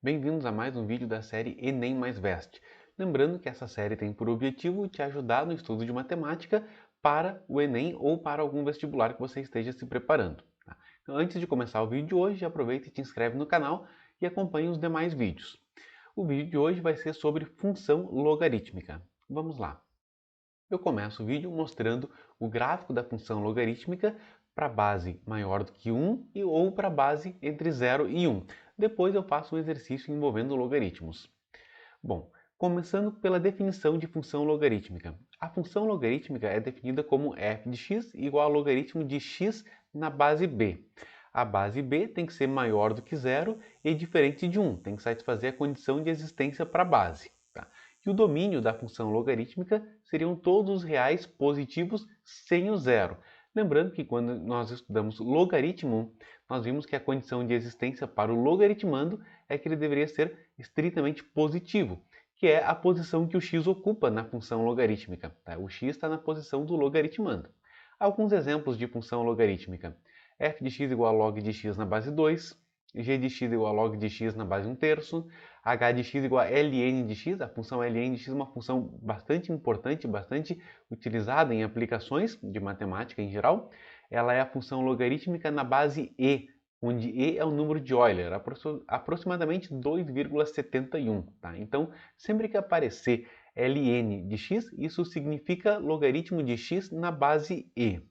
Bem-vindos a mais um vídeo da série Enem mais Veste. Lembrando que essa série tem por objetivo te ajudar no estudo de matemática para o Enem ou para algum vestibular que você esteja se preparando. Tá? Então, antes de começar o vídeo de hoje, aproveita e te inscreve no canal e acompanhe os demais vídeos. O vídeo de hoje vai ser sobre função logarítmica. Vamos lá. Eu começo o vídeo mostrando o gráfico da função logarítmica para base maior do que 1 ou para base entre 0 e 1. Depois eu faço um exercício envolvendo logaritmos. Bom, começando pela definição de função logarítmica. A função logarítmica é definida como f de x igual ao logaritmo de x na base b. A base b tem que ser maior do que 0 e diferente de 1, tem que satisfazer a condição de existência para a base. Tá? E o domínio da função logarítmica seriam todos os reais positivos sem o zero. Lembrando que quando nós estudamos logaritmo, nós vimos que a condição de existência para o logaritmando é que ele deveria ser estritamente positivo, que é a posição que o x ocupa na função logarítmica. Tá? O x está na posição do logaritmando. Alguns exemplos de função logarítmica. F de x igual a log de x na base 2, g de x igual a log de x na base 1/3, h de x igual a ln de x. A função ln de x é uma função bastante importante, bastante utilizada em aplicações de matemática em geral. Ela é a função logarítmica na base e, onde e é o número de Euler, aproximadamente 2,71. Tá? Então, sempre que aparecer ln de x, isso significa logaritmo de x na base e.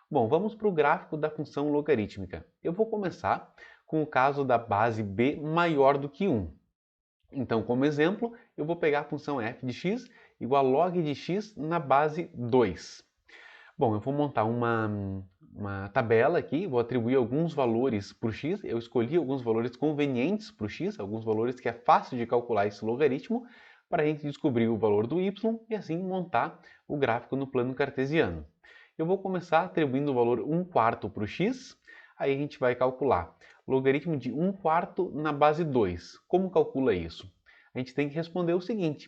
Bom, vamos para o gráfico da função logarítmica. Eu vou começar com o caso da base b maior do que 1. Então, como exemplo, eu vou pegar a função f de x igual a log de x na base 2. Bom, eu vou montar uma tabela aqui, vou atribuir alguns valores para o x. Eu escolhi alguns valores convenientes para o x, alguns valores que é fácil de calcular esse logaritmo, para a gente descobrir o valor do y e assim montar o gráfico no plano cartesiano. Eu vou começar atribuindo o valor 1/4 para o x, aí a gente vai calcular logaritmo de 1/4 na base 2. Como calcula isso? A gente tem que responder o seguinte: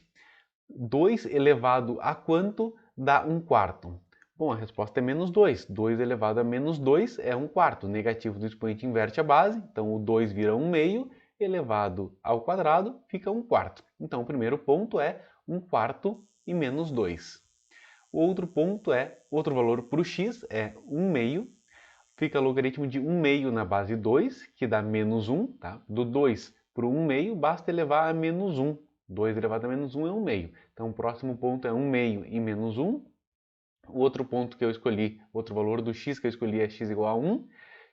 2 elevado a quanto dá 1/4? Bom, a resposta é menos 2. 2 elevado a menos 2 é 1/4. O negativo do expoente inverte a base, então o 2 vira 1/2, elevado ao quadrado fica 1/4. Então o primeiro ponto é 1/4 e menos 2. O outro ponto outro valor para o x é 1/2, fica logaritmo de 1/2 na base 2, que dá menos 1. Tá? Do 2 para o 1/2 basta elevar a menos 1. 2 elevado a menos 1 é 1/2. Então o próximo ponto é 1/2 e menos 1. O outro ponto que eu escolhi, outro valor do x que eu escolhi é x igual a 1.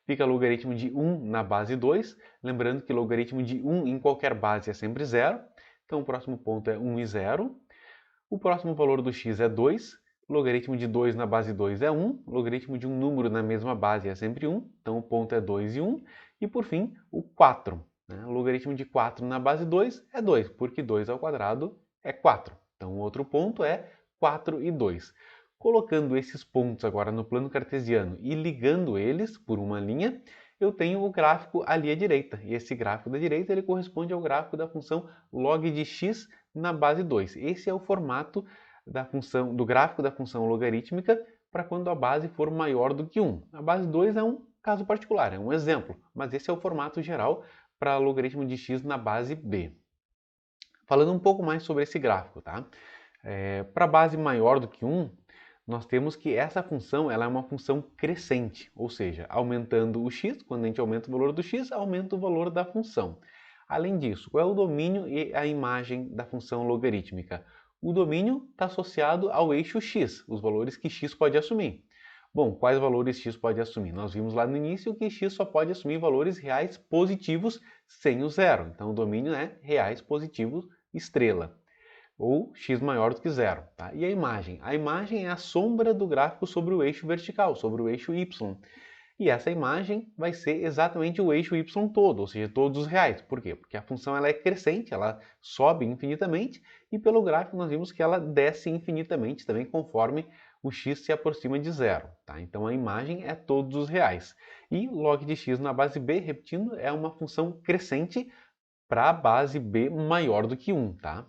Fica logaritmo de 1 na base 2. Lembrando que logaritmo de 1 em qualquer base é sempre 0. Então o próximo ponto é 1 e 0. O próximo valor do x é 2. Logaritmo de 2 na base 2 é 1. Logaritmo de um número na mesma base é sempre 1. Então o ponto é 2 e 1. E por fim, o 4. Né? Logaritmo de 4 na base 2 é 2, porque 2 ao quadrado é 4. Então o outro ponto é 4 e 2. Colocando esses pontos agora no plano cartesiano e ligando eles por uma linha, eu tenho o gráfico ali à direita. E esse gráfico da direita ele corresponde ao gráfico da função log de x na base 2. Esse é o formato do gráfico da função logarítmica para quando a base for maior do que 1. A base 2 é um caso particular, é um exemplo, mas esse é o formato geral para logaritmo de x na base b. Falando um pouco mais sobre esse gráfico, tá? Para base maior do que 1, nós temos que essa função ela é uma função crescente, ou seja, aumentando o x, quando a gente aumenta o valor do x, aumenta o valor da função. Além disso, qual é o domínio e a imagem da função logarítmica? O domínio está associado ao eixo x, os valores que x pode assumir. Bom, quais valores x pode assumir? Nós vimos lá no início que x só pode assumir valores reais positivos sem o zero. Então o domínio é reais positivos estrela, ou x maior do que zero. Tá? E a imagem? A imagem é a sombra do gráfico sobre o eixo vertical, sobre o eixo y. E essa imagem vai ser exatamente o eixo y todo, ou seja, todos os reais. Por quê? Porque a função ela é crescente, ela sobe infinitamente, e pelo gráfico nós vimos que ela desce infinitamente também conforme o x se aproxima de zero. Tá? Então a imagem é todos os reais. E log de x na base b, repetindo, é uma função crescente para a base b maior do que 1. Tá?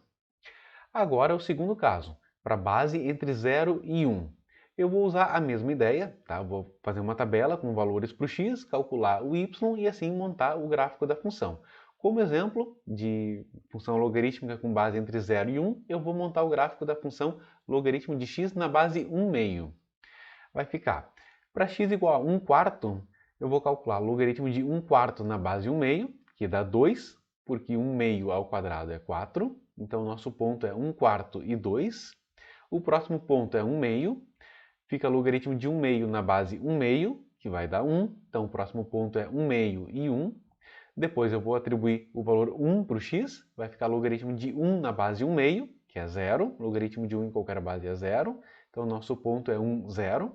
Agora o segundo caso, para base entre 0 e 1. Eu vou usar a mesma ideia, tá? Vou fazer uma tabela com valores para o x, calcular o y e assim montar o gráfico da função. Como exemplo de função logarítmica com base entre 0 e 1, eu vou montar o gráfico da função logaritmo de x na base 1 meio. Vai ficar, para x igual a 1 quarto, eu vou calcular logaritmo de 1 quarto na base 1 meio, que dá 2, porque 1 meio ao quadrado é 4, então o nosso ponto é 1 quarto e 2. O próximo ponto é 1 meio, fica logaritmo de 1 meio na base 1 meio, que vai dar 1, então o próximo ponto é 1 meio e 1. Depois eu vou atribuir o valor 1 para o x, vai ficar logaritmo de 1 na base 1 meio, que é 0, logaritmo de 1 em qualquer base é 0, então o nosso ponto é 1, 0.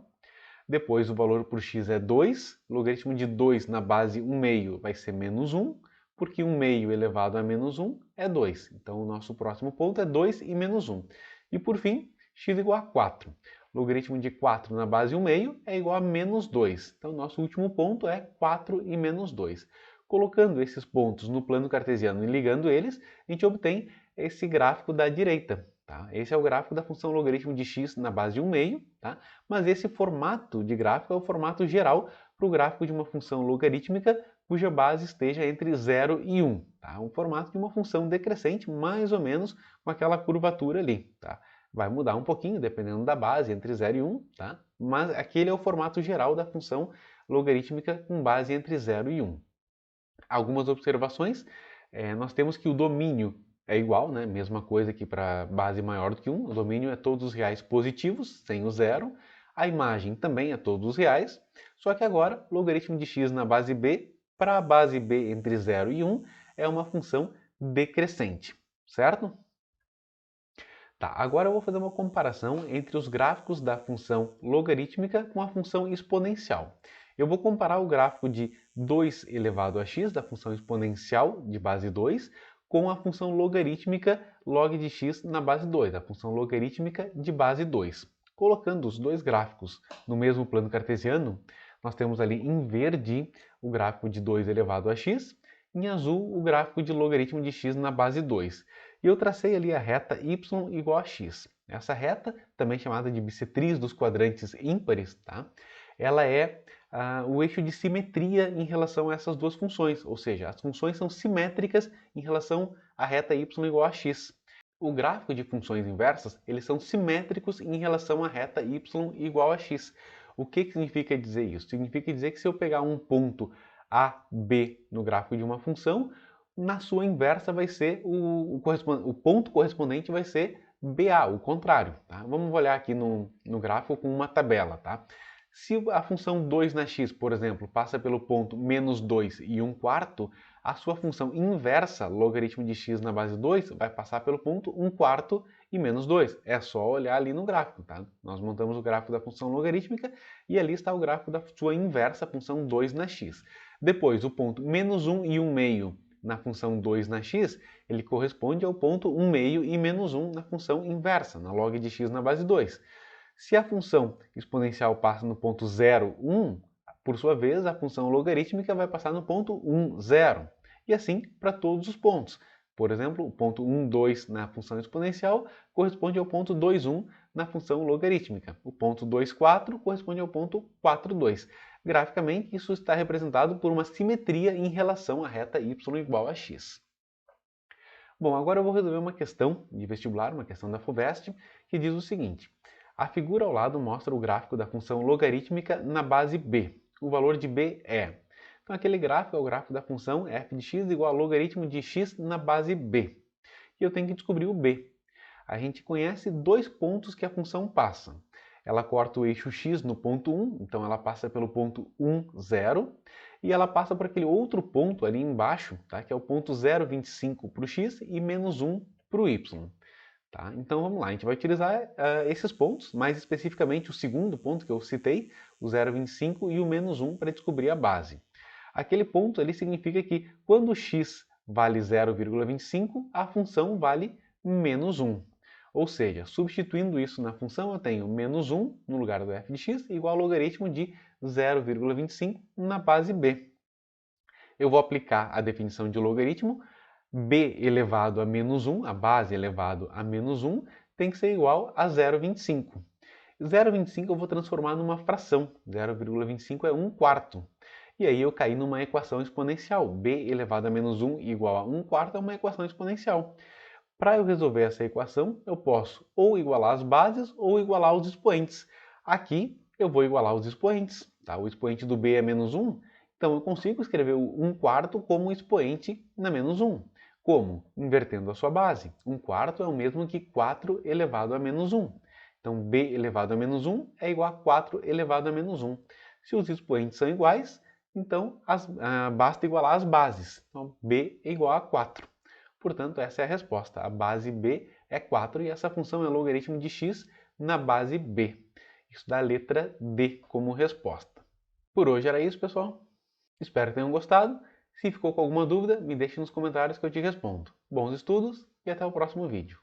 Depois o valor para o x é 2, logaritmo de 2 na base 1 meio vai ser menos 1, porque 1 meio elevado a menos 1 é 2. Então o nosso próximo ponto é 2 e menos 1. E por fim, x igual a 4. Logaritmo de 4 na base 1 meio é igual a menos 2. Então o nosso último ponto é 4 e menos 2. Colocando esses pontos no plano cartesiano e ligando eles, a gente obtém esse gráfico da direita. Tá? Esse é o gráfico da função logaritmo de x na base de 1 meio, tá? Mas esse formato de gráfico é o formato geral para o gráfico de uma função logarítmica cuja base esteja entre 0 e 1. Tá? Um formato de uma função decrescente, mais ou menos com aquela curvatura ali. Tá? Vai mudar um pouquinho dependendo da base, entre 0 e 1, tá? Mas aquele é o formato geral da função logarítmica com base entre 0 e 1. Algumas observações, nós temos que o domínio é igual, né? Mesma coisa que para base maior do que 1, o domínio é todos os reais positivos, sem o zero, a imagem também é todos os reais, só que agora, logaritmo de x na base b, para a base b entre 0 e 1, é uma função decrescente, certo? Tá, agora eu vou fazer uma comparação entre os gráficos da função logarítmica com a função exponencial. Eu vou comparar o gráfico de 2 elevado a x, da função exponencial de base 2, com a função logarítmica log de x na base 2, a função logarítmica de base 2. Colocando os dois gráficos no mesmo plano cartesiano, nós temos ali em verde o gráfico de 2 elevado a x, em azul o gráfico de logaritmo de x na base 2. E eu tracei ali a reta y igual a x. Essa reta, também chamada de bissetriz dos quadrantes ímpares, tá? Ela é o eixo de simetria em relação a essas duas funções, ou seja, as funções são simétricas em relação à reta y igual a x. O gráfico de funções inversas, eles são simétricos em relação à reta y igual a x. O que significa dizer isso? Significa dizer que se eu pegar um ponto A, B no gráfico de uma função, na sua inversa vai ser o ponto correspondente vai ser BA, o contrário. Tá? Vamos olhar aqui no gráfico com uma tabela. Tá? Se a função 2 na x, por exemplo, passa pelo ponto menos 2 e 1 quarto, a sua função inversa, logaritmo de x na base 2, vai passar pelo ponto 1 quarto e menos 2. É só olhar ali no gráfico. Tá? Nós montamos o gráfico da função logarítmica e ali está o gráfico da sua inversa, função 2 na x. Depois, o ponto menos 1 e 1 meio na função 2 na x, ele corresponde ao ponto 1 meio e menos 1 na função inversa, na log de x na base 2. Se a função exponencial passa no ponto 0, 1, por sua vez, a função logarítmica vai passar no ponto 1, 0. E assim para todos os pontos. Por exemplo, o ponto 1, 2 na função exponencial corresponde ao ponto 2, 1 na função logarítmica. O ponto 2, 4 corresponde ao ponto 4, 2. Graficamente, isso está representado por uma simetria em relação à reta y igual a x. Bom, agora eu vou resolver uma questão de vestibular, uma questão da FUVEST, que diz o seguinte. A figura ao lado mostra o gráfico da função logarítmica na base b. O valor de b é... Então, aquele gráfico é o gráfico da função f de x igual a logaritmo de x na base b. E eu tenho que descobrir o b. A gente conhece dois pontos que a função passa. Ela corta o eixo x no ponto 1, então ela passa pelo ponto 1, 0, e ela passa por aquele outro ponto ali embaixo, tá? Que é o ponto 0,25 para o x e menos 1 para o y. Tá? Então vamos lá, a gente vai utilizar esses pontos, mais especificamente o segundo ponto que eu citei, o 0,25 e o menos 1 para descobrir a base. Aquele ponto ali significa que quando x vale 0,25, a função vale menos 1. Ou seja, substituindo isso na função, eu tenho menos 1 no lugar do f de x igual ao logaritmo de 0,25 na base b. Eu vou aplicar a definição de logaritmo, b elevado a menos 1, a base elevado a menos 1, tem que ser igual a 0,25. 0,25 eu vou transformar numa fração, 0,25 é 1 quarto. E aí eu caí numa equação exponencial. b elevado a menos 1 igual a 1/4 é uma equação exponencial. Para eu resolver essa equação, eu posso ou igualar as bases ou igualar os expoentes. Aqui eu vou igualar os expoentes. Tá? O expoente do b é menos 1, então eu consigo escrever o 1/4 como expoente na menos 1. Como? Invertendo a sua base. 1/4 é o mesmo que 4 elevado a menos 1. Então b elevado a menos 1 é igual a 4 elevado a menos 1. Se os expoentes são iguais, então basta igualar as bases. Então b é igual a 4. Portanto, essa é a resposta. A base b é 4 e essa função é logaritmo de x na base b. Isso dá a letra D como resposta. Por hoje era isso, pessoal. Espero que tenham gostado. Se ficou com alguma dúvida, me deixe nos comentários que eu te respondo. Bons estudos e até o próximo vídeo.